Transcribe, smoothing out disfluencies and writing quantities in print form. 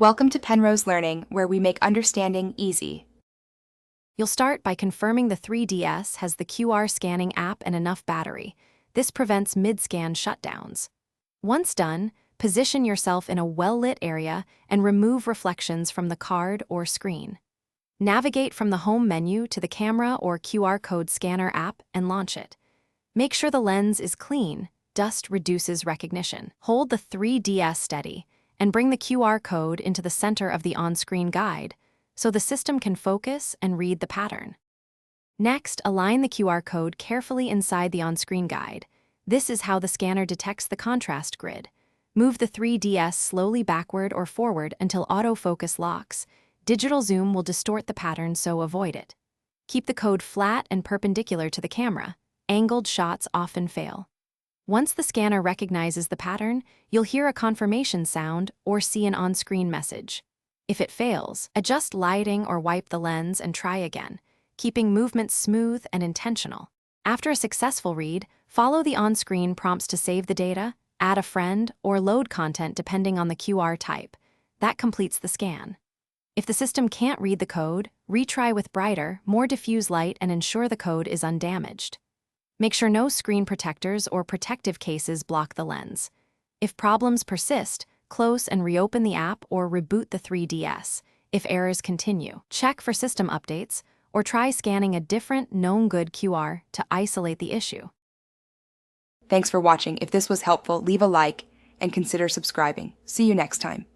Welcome to Penrose Learning, where we make understanding easy. You'll start by confirming the 3DS has the QR scanning app and enough battery. This prevents mid-scan shutdowns. Once done, position yourself in a well-lit area and remove reflections from the card or screen. Navigate from the home menu to the camera or QR code scanner app and launch it. Make sure the lens is clean. Dust reduces recognition. Hold the 3DS steady and bring the QR code into the center of the on-screen guide so the system can focus and read the pattern. Next, align the QR code carefully inside the on-screen guide. This is how the scanner detects the contrast grid. Move the 3DS slowly backward or forward until autofocus locks. Digital zoom will distort the pattern, so avoid it. Keep the code flat and perpendicular to the camera. Angled shots often fail. Once the scanner recognizes the pattern, you'll hear a confirmation sound or see an on-screen message. If it fails, adjust lighting or wipe the lens and try again, keeping movements smooth and intentional. After a successful read, follow the on-screen prompts to save the data, add a friend, or load content depending on the QR type. That completes the scan. If the system can't read the code, retry with brighter, more diffuse light and ensure the code is undamaged. Make sure no screen protectors or protective cases block the lens. If problems persist, close and reopen the app or reboot the 3DS. If errors continue, check for system updates or try scanning a different known good QR to isolate the issue. Thanks for watching. If this was helpful, leave a like and consider subscribing. See you next time.